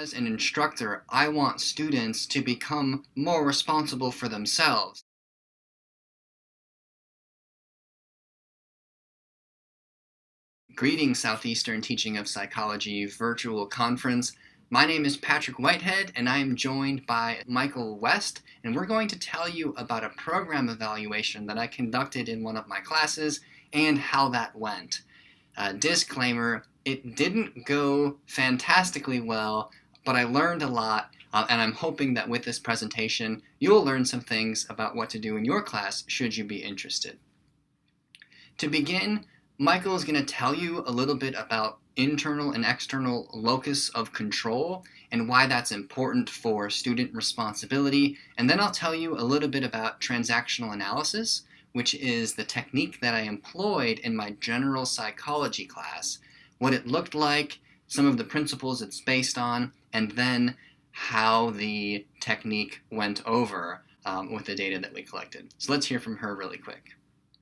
As an instructor, I want students to become more responsible for themselves. Greetings, Southeastern Teaching of Psychology virtual conference. My name is Patrick Whitehead, and I am joined by Michal West, and we're going to tell you about a program evaluation that I conducted in one of my classes and how that went. Disclaimer, it didn't go fantastically well, but I learned a lot, and I'm hoping that with this presentation, you'll learn some things about what to do in your class should you be interested. To begin, Michal is going to tell you a little bit about internal and external locus of control and why that's important for student responsibility, and then I'll tell you a little bit about transactional analysis, which is the technique that I employed in my general psychology class, what it looked like, some of the principles it's based on, and then how the technique went over with the data that we collected. So let's hear from her really quick.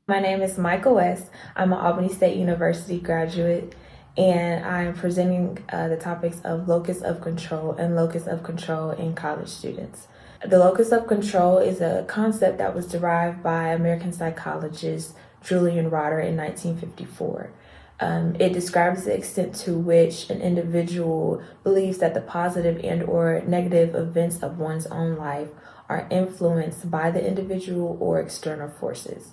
My name is Michal West. I'm an Albany State University graduate, and I'm presenting the topics of locus of control and locus of control in college students. The locus of control is a concept that was derived by American psychologist Julian Rotter in 1954. It describes the extent to which an individual believes that the positive and or negative events of one's own life are influenced by the individual or external forces.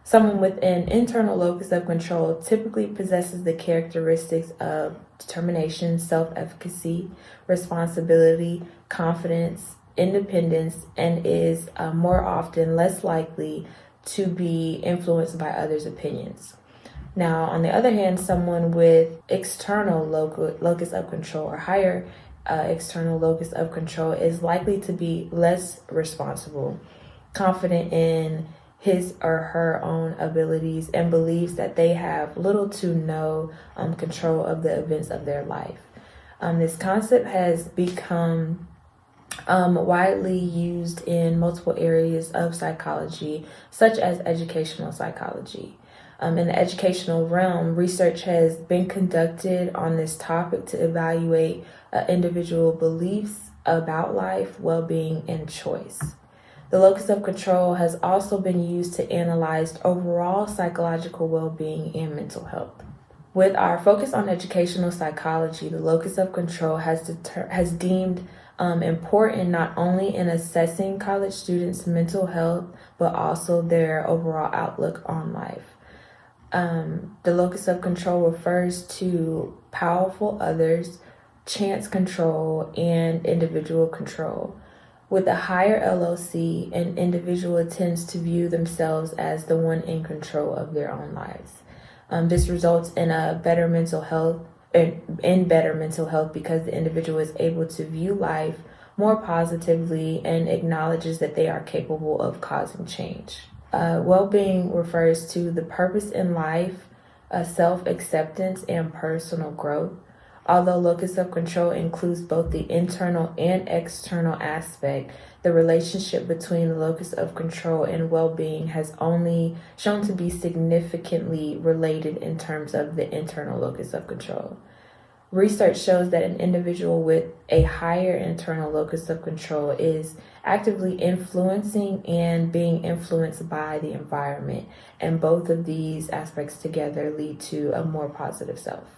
Someone with an internal locus of control typically possesses the characteristics of determination, self-efficacy, responsibility, confidence, independence, and is more often less likely to be influenced by others' opinions. Now, on the other hand, someone with external locus of control or higher external locus of control is likely to be less responsible, confident in his or her own abilities, and believes that they have little to no control of the events of their life. This concept has become widely used in multiple areas of psychology, such as educational psychology. In the educational realm, research has been conducted on this topic to evaluate individual beliefs about life, well-being, and choice. The locus of control has also been used to analyze overall psychological well-being and mental health. With our focus on educational psychology, the locus of control has deemed important not only in assessing college students' mental health, but also their overall outlook on life. The locus of control refers to powerful others, chance control, and individual control. With a higher LOC, an individual tends to view themselves as the one in control of their own lives. This results in better mental health because the individual is able to view life more positively and acknowledges that they are capable of causing change. Well-being refers to the purpose in life, self-acceptance, and personal growth. Although locus of control includes both the internal and external aspect, the relationship between the locus of control and well-being has only shown to be significantly related in terms of the internal locus of control. Research shows that an individual with a higher internal locus of control is actively influencing and being influenced by the environment, and both of these aspects together lead to a more positive self.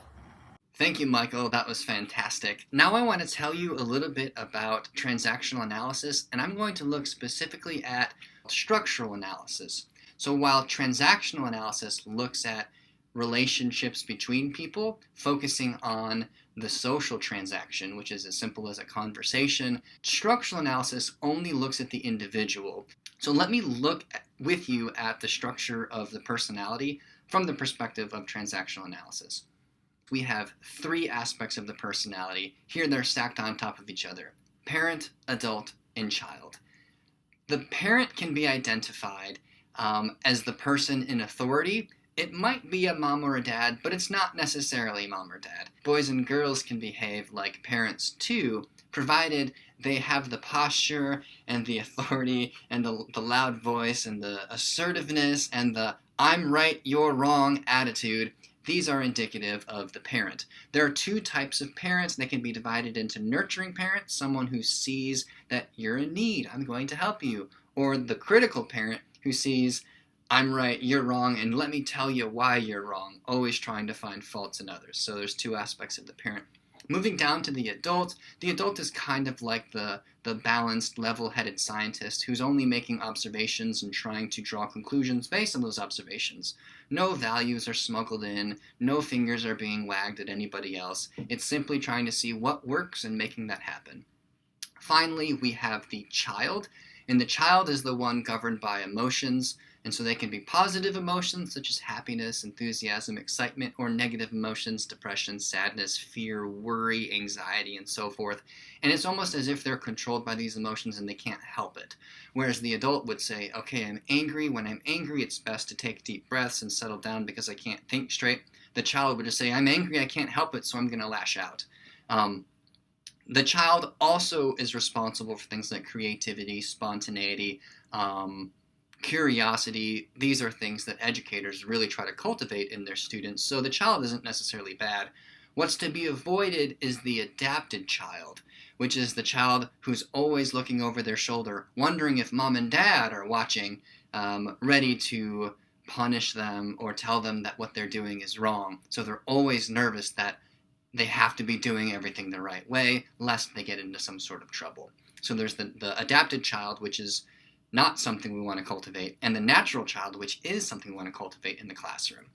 Thank you, Michal. That was fantastic. Now I want to tell you a little bit about transactional analysis, and I'm going to look specifically at structural analysis. So while transactional analysis looks at relationships between people, focusing on the social transaction, which is as simple as a conversation, structural analysis only looks at the individual. So let me look with you at the structure of the personality from the perspective of transactional analysis. We have three aspects of the personality. Here they're stacked on top of each other: parent, adult, and child. The parent can be identified as the person in authority. It might be a mom or a dad, but it's not necessarily mom or dad. Boys and girls can behave like parents too, provided they have the posture and the authority and the loud voice and the assertiveness and the I'm right, you're wrong attitude these are indicative of the parent. There are two types of parents. They can be divided into nurturing parents, someone who sees that you're in need, I'm going to help you, or the critical parent who sees, I'm right, you're wrong, and let me tell you why you're wrong, always trying to find faults in others. So there's two aspects of the parent. Moving down to the adult is kind of like the balanced, level-headed scientist who's only making observations and trying to draw conclusions based on those observations. No values are smuggled in, no fingers are being wagged at anybody else. It's simply trying to see what works and making that happen. Finally, we have the child, and the child is the one governed by emotions. And so they can be positive emotions such as happiness, enthusiasm, excitement, or negative emotions, depression, sadness, fear, worry, anxiety, and so forth. And it's almost as if they're controlled by these emotions and they can't help it. Whereas the adult would say, okay, I'm angry. When I'm angry, it's best to take deep breaths and settle down because I can't think straight. The child would just say, I'm angry, I can't help it, so I'm going to lash out. The child also is responsible for things like creativity, spontaneity, curiosity. These are things that educators really try to cultivate in their students, so the child isn't necessarily bad. What's to be avoided is the adapted child, which is the child who's always looking over their shoulder, wondering if mom and dad are watching, ready to punish them or tell them that what they're doing is wrong. So they're always nervous that they have to be doing everything the right way, lest they get into some sort of trouble. So there's the adapted child, which is not something we want to cultivate, and the natural child, which is something we want to cultivate in the classroom.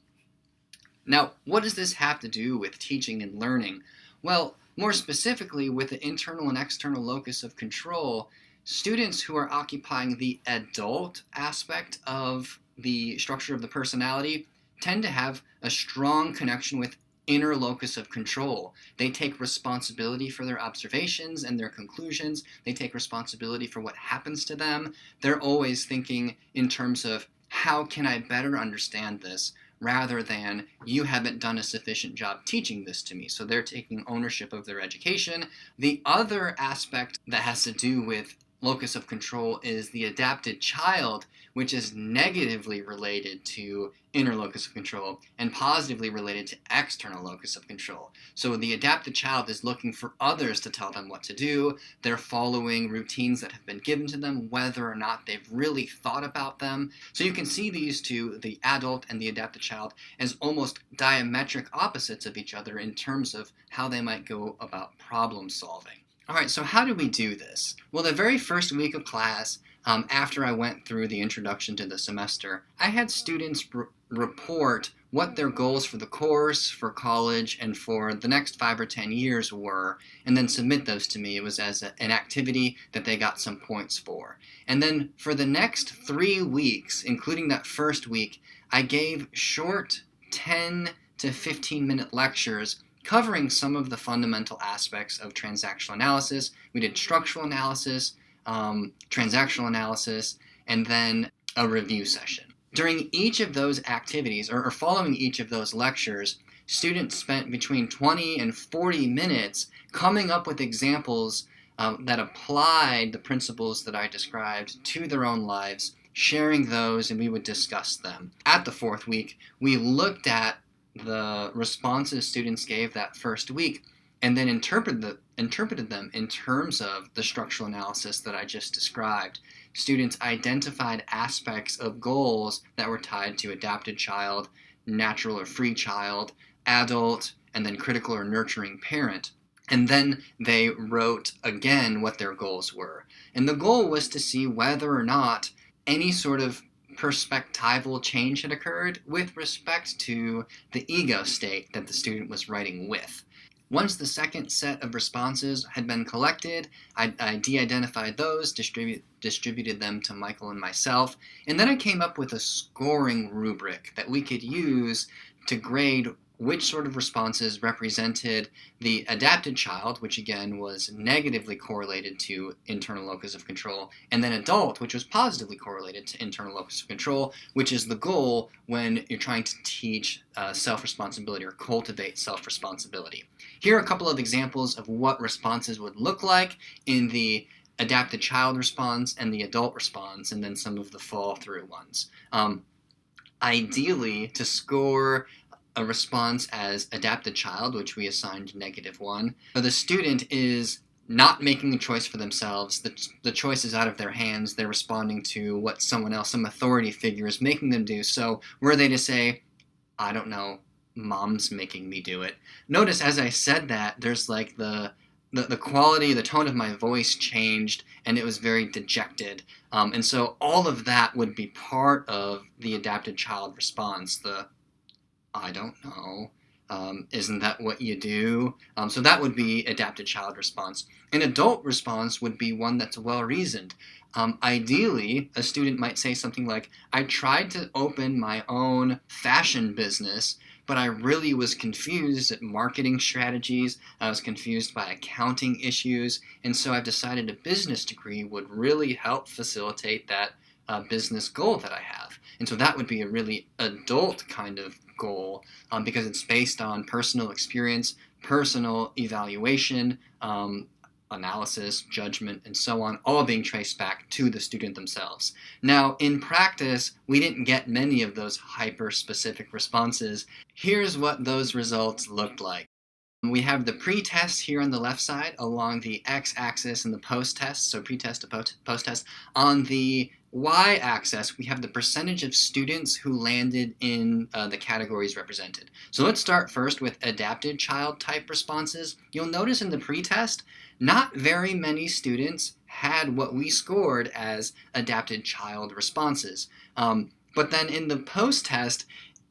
Now, what does this have to do with teaching and learning? Well, more specifically, with the internal and external locus of control, students who are occupying the adult aspect of the structure of the personality tend to have a strong connection with inner locus of control. They take responsibility for their observations and their conclusions. They take responsibility for what happens to them. They're always thinking in terms of, how can I better understand this, rather than, you haven't done a sufficient job teaching this to me. So they're taking ownership of their education. The other aspect that has to do with locus of control is the adapted child, which is negatively related to inner locus of control and positively related to external locus of control. So the adapted child is looking for others to tell them what to do. They're following routines that have been given to them, whether or not they've really thought about them. So you can see these two, the adult and the adapted child, as almost diametric opposites of each other in terms of how they might go about problem solving. All right, so how do we do this? Well, the very first week of class, after I went through the introduction to the semester, I had students report what their goals for the course, for college, and for the next 5 or 10 years were, and then submit those to me. It was as an activity that they got some points for. And then for the next 3 weeks, including that first week, I gave short 10 to 15-minute lectures covering some of the fundamental aspects of transactional analysis. We did structural analysis, transactional analysis, and then a review session. During each of those activities, or following each of those lectures, students spent between 20 and 40 minutes coming up with examples that applied the principles that I described to their own lives, sharing those, and we would discuss them. At the fourth week, we looked at the responses students gave that first week and then interpreted them in terms of the structural analysis that I just described. Students identified aspects of goals that were tied to adapted child, natural or free child, adult, and then critical or nurturing parent. And then they wrote again what their goals were. And the goal was to see whether or not any sort of perspectival change had occurred with respect to the ego state that the student was writing with. Once the second set of responses had been collected, I de-identified those, distributed them to Michal and myself, and then I came up with a scoring rubric that we could use to grade which sort of responses represented the adapted child, which again was negatively correlated to internal locus of control, and then adult, which was positively correlated to internal locus of control, which is the goal when you're trying to teach self-responsibility or cultivate self-responsibility. Here are a couple of examples of what responses would look like in the adapted child response and the adult response, and then some of the fall-through ones. Ideally, to score a response as adapted child, which we assigned -1. So the student is not making a choice for themselves. The choice is out of their hands. They're responding to what someone else, some authority figure, is making them do. So were they to say, I don't know, mom's making me do it. Notice as I said that, there's like the quality, the tone of my voice changed, and it was very dejected. And so all of that would be part of the adapted child response. The I don't know. Isn't that what you do? So that would be adapted child response. An adult response would be one that's well-reasoned. Ideally, a student might say something like, I tried to open my own fashion business, but I really was confused at marketing strategies. I was confused by accounting issues, and so I've decided a business degree would really help facilitate that business goal that I have. And so that would be a really adult kind of goal because it's based on personal experience, personal evaluation, analysis, judgment, and so on, all being traced back to the student themselves. Now, in practice, we didn't get many of those hyper-specific responses. Here's what those results looked like. We have the pre-test here on the left side along the x-axis and the post-test, so pre-test to post-test. On the y-axis, we have the percentage of students who landed in the categories represented. So let's start first with adapted child type responses. You'll notice in the pre-test, not very many students had what we scored as adapted child responses. But then in the post-test,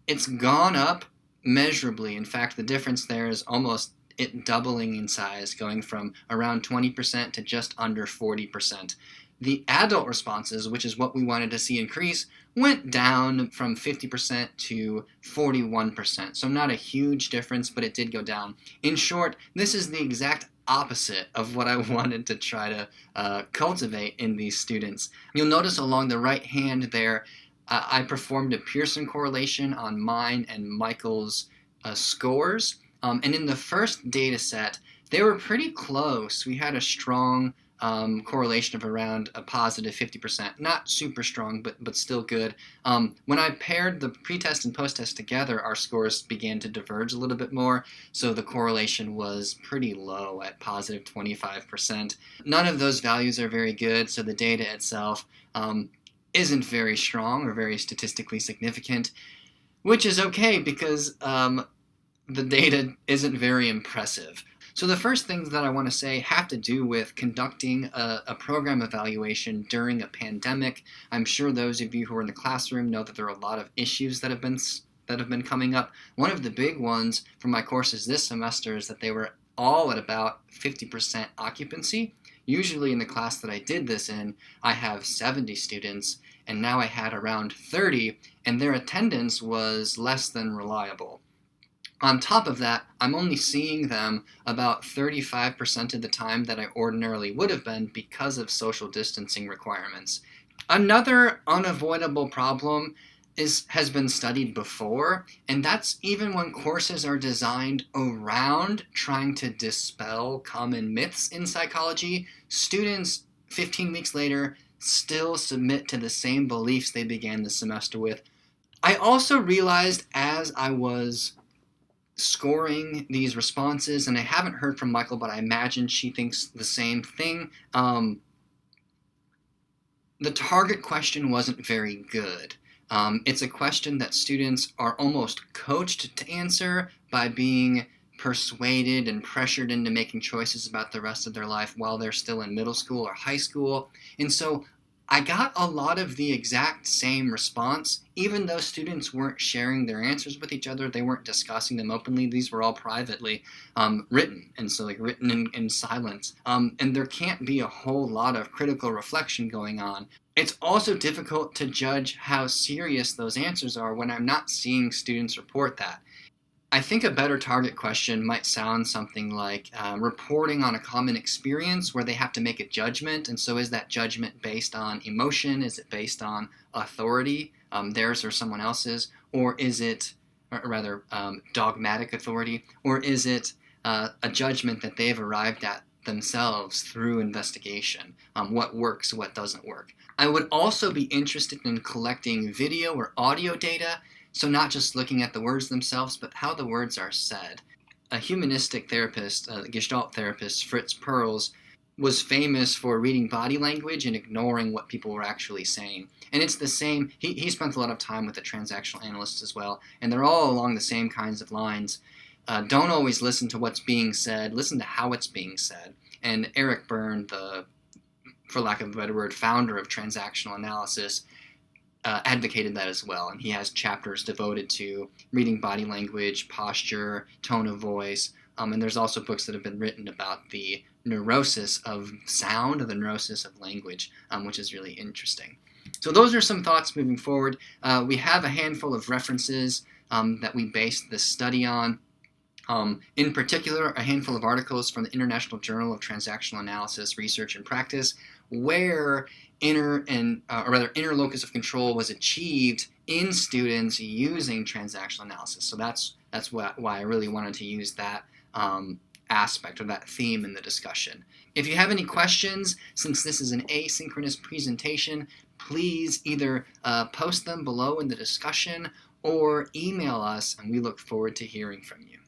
it's gone up measurably. In fact, the difference there is almost it doubling in size, going from around 20% to just under 40%. The adult responses, which is what we wanted to see increase, went down from 50% to 41%. So not a huge difference, but it did go down. In short, this is the exact opposite of what I wanted to try to cultivate in these students. You'll notice along the right hand there, I performed a Pearson correlation on mine and Michal's scores. And in the first data set, they were pretty close. We had a strong correlation of around a positive 50%. Not super strong, but still good. When I paired the pretest and post-test together, our scores began to diverge a little bit more, so the correlation was pretty low at positive 25%. None of those values are very good, so the data itself isn't very strong or very statistically significant, which is okay because the data isn't very impressive. So the first things that I want to say have to do with conducting a program evaluation during a pandemic. I'm sure those of you who are in the classroom know that there are a lot of issues that have been coming up. One of the big ones for my courses this semester is that they were all at about 50% occupancy. Usually in the class that I did this in, I have 70 students, and now I had around 30, and their attendance was less than reliable. On top of that, I'm only seeing them about 35% of the time that I ordinarily would have been because of social distancing requirements. Another unavoidable problem has been studied before, and that's even when courses are designed around trying to dispel common myths in psychology, students 15 weeks later still submit to the same beliefs they began the semester with. I also realized as I was scoring these responses, and I haven't heard from Michal, but I imagine she thinks the same thing, the target question wasn't very good. It's a question that students are almost coached to answer by being persuaded and pressured into making choices about the rest of their life while they're still in middle school or high school. And so I got a lot of the exact same response, even though students weren't sharing their answers with each other. They weren't discussing them openly. These were all privately written, and so like written in silence. And there can't be a whole lot of critical reflection going on. It's also difficult to judge how serious those answers are when I'm not seeing students report that. I think a better target question might sound something like reporting on a common experience where they have to make a judgment, and so is that judgment based on emotion? Is it based on authority, theirs or someone else's? Or is it, or rather, dogmatic authority? Or is it a judgment that they've arrived at themselves through investigation? What works, what doesn't work? I would also be interested in collecting video or audio data. So not just looking at the words themselves, but how the words are said. A humanistic therapist, a Gestalt therapist, Fritz Perls, was famous for reading body language and ignoring what people were actually saying. And it's the same, he spent a lot of time with the transactional analysts as well, and they're all along the same kinds of lines. Don't always listen to what's being said, listen to how it's being said. And Eric Berne, the, for lack of a better word, founder of transactional analysis, advocated that as well, and he has chapters devoted to reading body language, posture, tone of voice, and there's also books that have been written about the neurosis of sound, or the neurosis of language, which is really interesting. So those are some thoughts moving forward. We have a handful of references that we based this study on. In particular, a handful of articles from the International Journal of Transactional Analysis, Research and Practice, where inner locus of control was achieved in students using transactional analysis. So that's why I really wanted to use that aspect or that theme in the discussion. If you have any questions, since this is an asynchronous presentation, please either post them below in the discussion or email us, and we look forward to hearing from you.